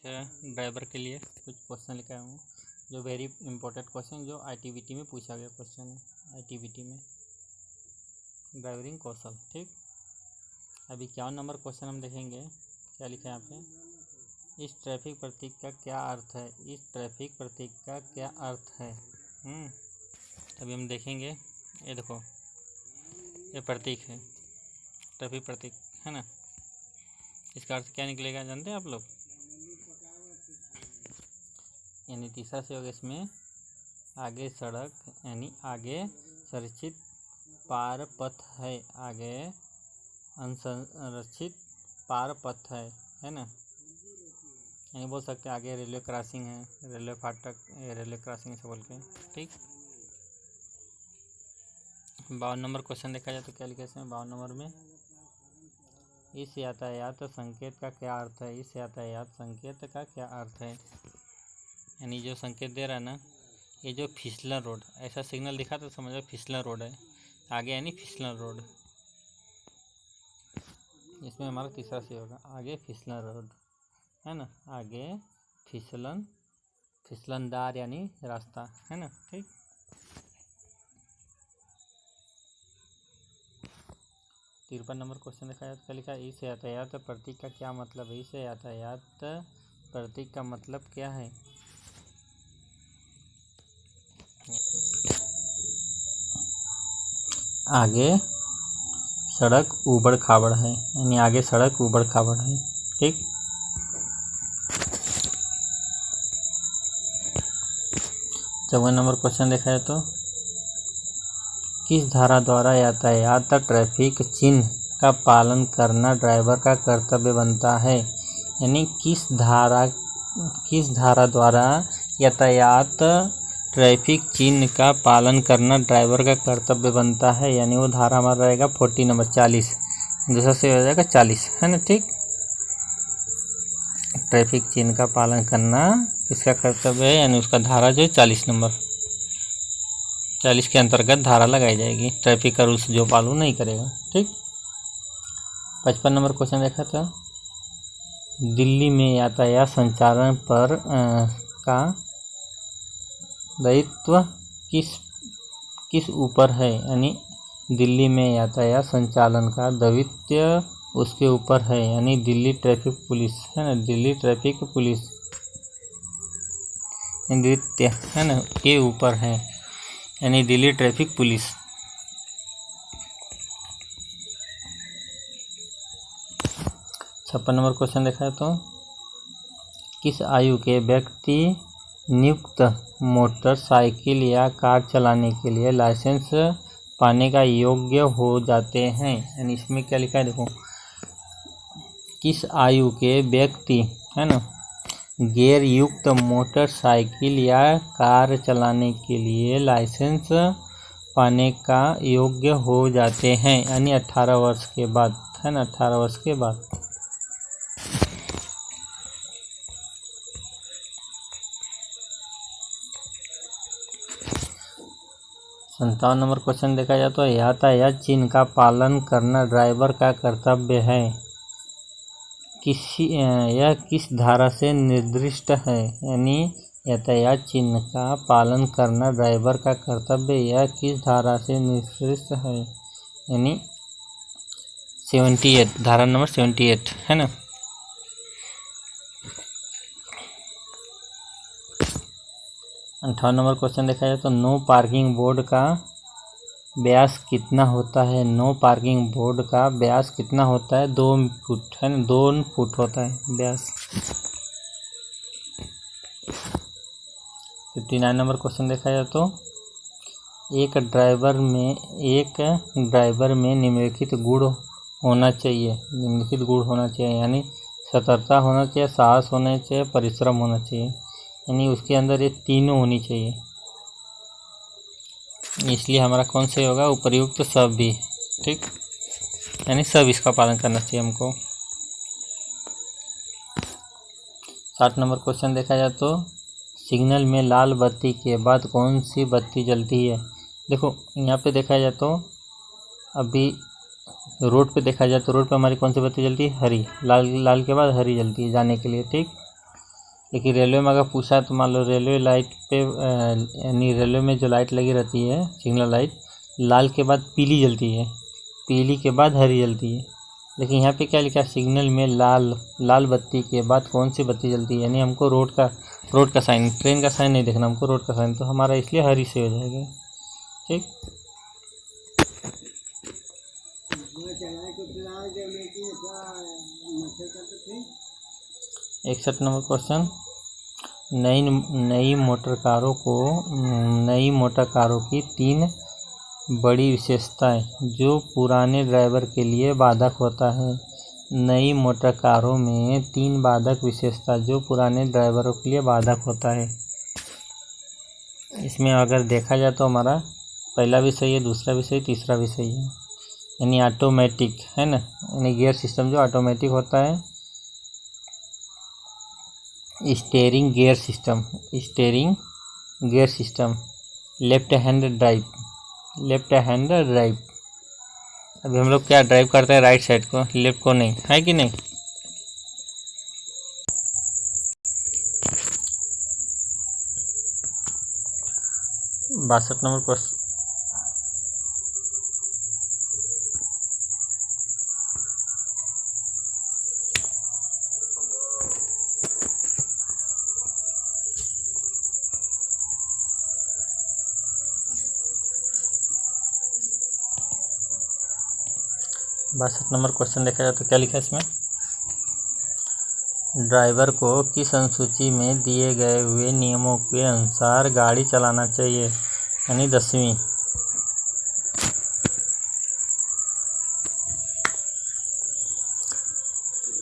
Driver के लिए कुछ क्वेश्चन लेकर आया हूँ जो वेरी इंपॉर्टेंट क्वेश्चन जो आईटीबीटी में पूछा गया क्वेश्चन है। आईटीबीटी में ड्राइवरिंग कौशल। ठीक, अभी 51 नंबर क्वेश्चन हम देखेंगे। क्या लिखा है यहाँ पे, इस ट्रैफिक प्रतीक का क्या अर्थ है। इस ट्रैफिक प्रतीक का क्या अर्थ है। अभी हम देखेंगे। ये देखो, ये प्रतीक है, ट्रैफिक प्रतीक है ना। इसका अर्थ क्या निकलेगा जानते हैं आप लोग। यानी तीसरा से होगा इसमें, आगे सड़क यानी आगे संरक्षित पार पथ है, आगे असंरक्षित पार पथ है ना। यानी बोल सकते हैं आगे रेलवे क्रॉसिंग है, रेलवे फाटक, रेलवे क्रॉसिंग से बोल के। ठीक, 52 नंबर क्वेश्चन देखा जाए तो क्या लिखा है इसमें। 52 नंबर में, इस यातायात संकेत का क्या अर्थ है। इस यातायात संकेत का क्या अर्थ है। यानी जो संकेत दे रहा है ना, ये जो फिसलन रोड, ऐसा सिग्नल दिखा तो समझो फिसलन रोड है आगे, यानी फिसलन रोड। इसमें हमारा तीसरा से होगा, आगे फिसलन रोड है ना, आगे फिसलनदार यानी रास्ता है ना। ठीक, तिरपन नंबर क्वेश्चन देखा जाए तो क्या लिखा है, इस यातायात प्रतीक का क्या मतलब है। इस यातायात प्रतीक का मतलब क्या है। आगे सड़क ऊबड़ खाबड़ है, यानी आगे सड़क ऊबड़ खाबड़ है। ठीक, चौवन नंबर क्वेश्चन देखा जाए तो, किस धारा द्वारा यातायात ट्रैफिक चिन्ह का पालन करना ड्राइवर का कर्तव्य बनता है। यानी किस धारा द्वारा यातायात ट्रैफिक चिन्ह का पालन करना ड्राइवर का कर्तव्य बनता है। यानी वो धारा हमारा रहेगा 40 नंबर 40, दूसरा से हो जाएगा 40 है ना। ठीक, ट्रैफिक चिन्ह का पालन करना किसका कर्तव्य है, यानी उसका धारा जो है 40 नंबर 40 के अंतर्गत धारा लगाई जाएगी। ट्रैफिक का रूल्स जो पालन नहीं करेगा। ठीक, 55 नंबर क्वेश्चन देखा था, दिल्ली में यातायात संचालन पर का दायित्व किस ऊपर है। यानी दिल्ली में यातायात संचालन का दायित्व उसके ऊपर है, यानी दिल्ली ट्रैफिक पुलिस है ना, दिल्ली ट्रैफिक पुलिस नृत्य है ना के ऊपर है, यानी Delhi traffic police. 56 number question देखा है तो, किस आयु के व्यक्ति नियुक्त मोटरसाइकिल या कार चलाने के लिए लाइसेंस पाने का योग्य हो जाते हैं। यानी इसमें क्या लिखा है देखो, किस आयु के व्यक्ति है ना गियर युक्त मोटरसाइकिल या कार चलाने के लिए लाइसेंस पाने का योग्य हो जाते हैं। यानी 18 वर्ष के बाद है ना, 18 वर्ष के बाद। 57 नंबर क्वेश्चन देखा जाए तो, यातायात चिन्ह का पालन करना ड्राइवर का कर्तव्य है। यह किस धारा से निर्दिष्ट है। यानी यातायात चिन्ह का पालन करना ड्राइवर का कर्तव्य यह किस धारा से निर्दिष्ट है। यानी 78, धारा नंबर 78 है ना। 58 नंबर क्वेश्चन देखा जाए तो, नो पार्किंग बोर्ड का व्यास कितना होता है। नो पार्किंग बोर्ड का व्यास कितना होता है, 2 फुट है ना, 2 फुट होता है व्यास। 59 नंबर क्वेश्चन देखा जाए तो, एक ड्राइवर में निम्नलिखित गुण होना चाहिए। निम्नलिखित गुण होना चाहिए, यानी सतर्कता होना चाहिए, साहस होना चाहिए, परिश्रम होना चाहिए। यानी उसके अंदर ये तीनों होनी चाहिए, इसलिए हमारा कौन से होगा, उपर्युक्त सब भी। ठीक, यानी सब इसका पालन करना चाहिए हमको। 60 नंबर क्वेश्चन देखा जाए तो, सिग्नल में लाल बत्ती के बाद कौन सी बत्ती जलती है। देखो यहाँ पे देखा जाए तो, अभी रोड पे देखा जाए तो रोड पे हमारी कौन सी बत्ती जलती है, हरी। लाल के बाद हरी जलती है जाने के लिए। ठीक, लेकिन रेलवे में अगर पूछा तो मान लो रेलवे लाइट पे यानी रेलवे में जो लाइट लगी रहती है सिग्नल लाइट, लाल के बाद पीली जलती है, पीली के बाद हरी जलती है। लेकिन यहाँ पे क्या लिखा है, सिग्नल में लाल बत्ती के बाद कौन सी बत्ती जलती है, यानी हमको रोड का साइन, ट्रेन का साइन नहीं देखना, हमको रोड का साइन, तो हमारा इसलिए हरी से हो जाएगा। ठीक। 61 नंबर क्वेश्चन, नई मोटर कारों की 3 बड़ी विशेषताएं जो पुराने ड्राइवर के लिए बाधक होता है। नई मोटर कारों में 3 बाधक विशेषता जो पुराने ड्राइवरों के लिए बाधक होता है। इसमें अगर देखा जाए तो हमारा पहला भी सही है, दूसरा भी सही, तीसरा भी सही है। यानी ऑटोमेटिक है ना, यानी गियर सिस्टम जो ऑटोमेटिक होता है। Steering gear system, left hand drive. अभी हम लोग क्या ड्राइव करते हैं, राइट साइड को, लेफ्ट को नहीं, है कि नहीं। बासठ नंबर क्वेश्चन, देखा जाए तो क्या लिखा है इसमें, ड्राइवर को किस अनुसूची में दिए गए हुए नियमों के अनुसार गाड़ी चलाना चाहिए, यानी 10वीं।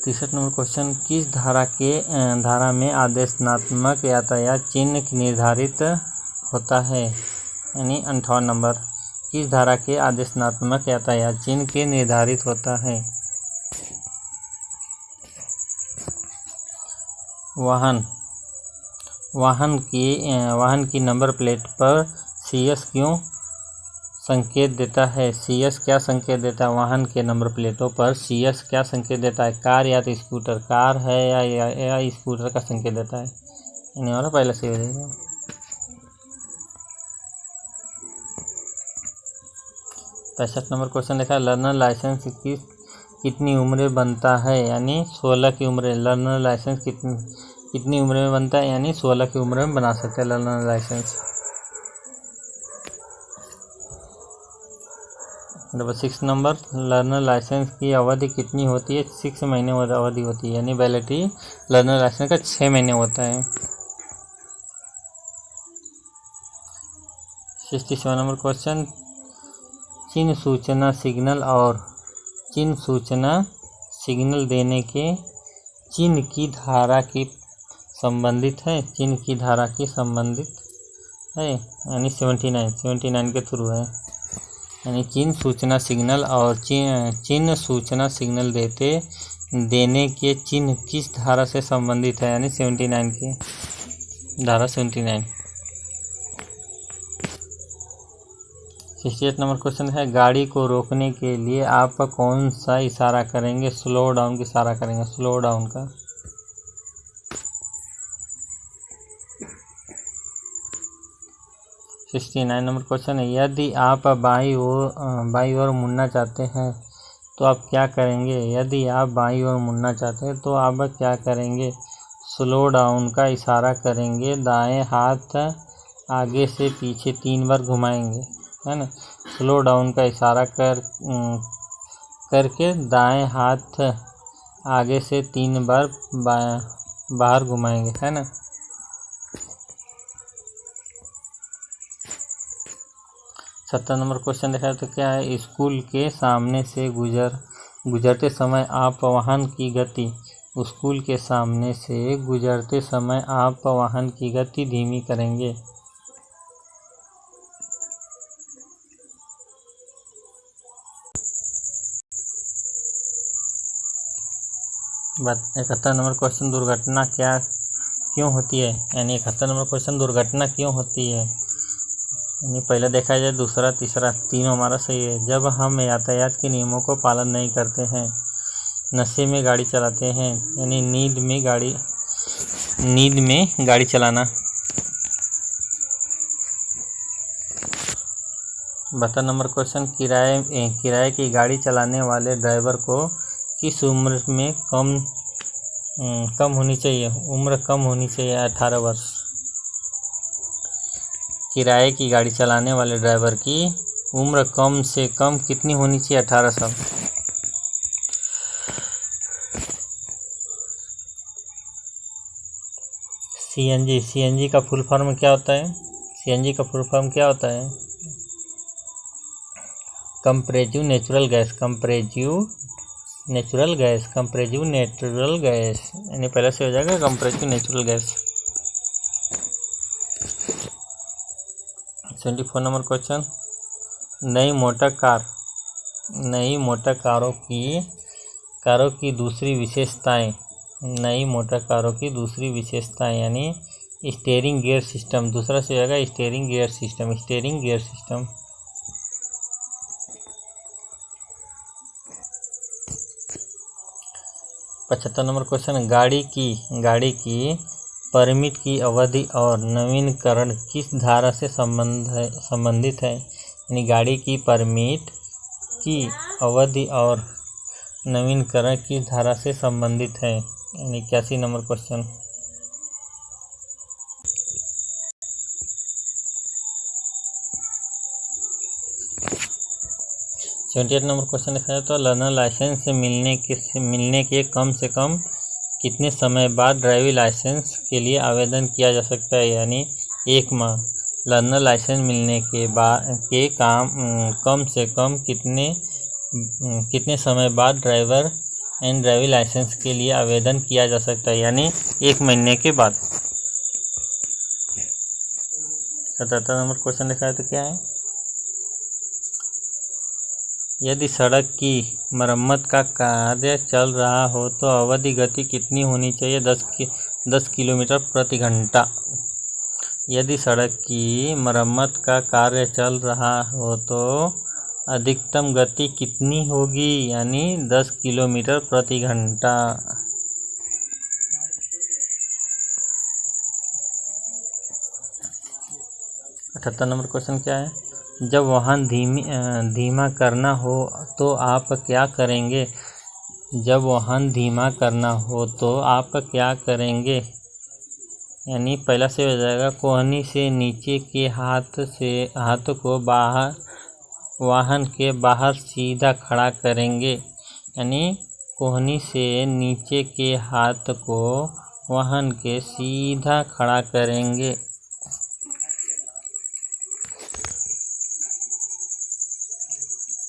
तिरसठ नंबर क्वेश्चन, किस धारा में आदेशात्मक यातायात चिन्ह निर्धारित होता है, यानी 58 नंबर, किस धारा के आदेशात्मक यातायात चिन्ह के निर्धारित होता है। वाहन की नंबर प्लेट पर CS क्यों संकेत देता है, CS क्या संकेत देता है, वाहन के नंबर प्लेटों पर CS क्या संकेत देता है, कार या तो स्कूटर, कार है या स्कूटर का संकेत देता है, यानी हमारा पहले से हो जाएगा। 65 नंबर क्वेश्चन देखा, लर्नर लाइसेंस कितनी उम्र में बनता है, यानी 16 की उम्र। लर्नर लाइसेंस कितनी उम्र में बनता है, यानी 16 की उम्र में बना सकते हैं learner licence. Number 6 number, learner licence की अवधि कितनी होती है, 6 महीने अवधि होती है, यानी वैलिडिटी लर्नर लाइसेंस का 6 महीने होता है। 67 नंबर क्वेश्चन, चिन्ह सूचना सिग्नल देने के चिन्ह की धारा की संबंधित है, यानी 79 के थ्रू है, यानी चिन्ह सूचना सिग्नल और चिन्ह सूचना सिग्नल देने के चिन्ह किस धारा से संबंधित है, यानी 79 के धारा 79। 68 नंबर क्वेश्चन है, गाड़ी को रोकने के लिए आप कौन सा इशारा करेंगे, स्लो डाउन का इशारा करेंगे, स्लो डाउन का। 69 नंबर क्वेश्चन है, यदि आप बाईं ओर मुड़ना चाहते हैं तो आप क्या करेंगे, यदि आप बाईं ओर मुड़ना चाहते हैं तो आप क्या करेंगे, स्लो डाउन का इशारा करेंगे, दाएं हाथ आगे से पीछे 3 बार घुमाएंगे, है ना। स्लो डाउन का इशारा करके दाएं हाथ आगे से 3 बार बाहर घुमाएंगे, है ना। 70 नंबर क्वेश्चन देखा तो क्या है, स्कूल के सामने से गुजरते समय आप वाहन की गति धीमी करेंगे। बात 71 नंबर क्वेश्चन, दुर्घटना क्यों होती है, यानी 71 नंबर क्वेश्चन, दुर्घटना क्यों होती है, यानी पहले देखा जाए, दूसरा तीसरा तीनों हमारा सही है। जब हम यातायात के नियमों को पालन नहीं करते हैं, नशे में गाड़ी चलाते हैं, यानी नींद में गाड़ी नींद में गाड़ी चलाना। बता नंबर क्वेश्चन, किराए की गाड़ी चलाने वाले ड्राइवर को किस उम्र में कम होनी चाहिए? उम्र कम होनी चाहिए 18 वर्ष। किराए की गाड़ी चलाने वाले ड्राइवर की उम्र कम से कम कितनी होनी चाहिए? 18 साल। सीएनजी का फुल फॉर्म क्या होता है? सीएनजी का फुल फॉर्म क्या होता है? कंप्रेसिव नेचुरल गैस, यानी पहले से हो जाएगा compressive natural gas. 24 number question, नई मोटर कारों की दूसरी विशेषताएं यानी स्टीयरिंग गियर सिस्टम। दूसरा से हो जाएगा steering gear system. 75 number question, गाड़ी की परमिट की अवधि और नवीनीकरण किस धारा से संबंधित है? यानी गाड़ी की परमिट की अवधि और नवीनीकरण किस धारा से संबंधित है? यानी 81 number question. Seventy number question देखा जाए तो लर्नर लाइसेंस मिलने के कम से कम कितने समय बाद ड्राइविंग लाइसेंस के लिए आवेदन किया जा सकता है? यानी 1 माह। लर्नर लाइसेंस मिलने के कम से कम कितने समय बाद ड्राइविंग लाइसेंस के लिए आवेदन किया जा सकता है? यानी 1 महीने के बाद। 77 नंबर क्वेश्चन देखा है तो क्या है? यदि सड़क की मरम्मत का कार्य चल रहा हो तो आवधिक गति कितनी होनी चाहिए? 10 किलोमीटर प्रति घंटा। यदि सड़क की मरम्मत का कार्य चल रहा हो तो अधिकतम गति कितनी होगी? यानी 10 किलोमीटर प्रति घंटा। 78 नंबर क्वेश्चन क्या है? जब वाहन धीमा करना हो तो आप क्या करेंगे? जब वाहन धीमा करना हो तो आप क्या करेंगे? यानी पहला से हो जाएगा कोहनी से नीचे के हाथ को वाहन के बाहर सीधा खड़ा करेंगे। यानी कोहनी से नीचे के हाथ को वाहन के सीधा खड़ा करेंगे।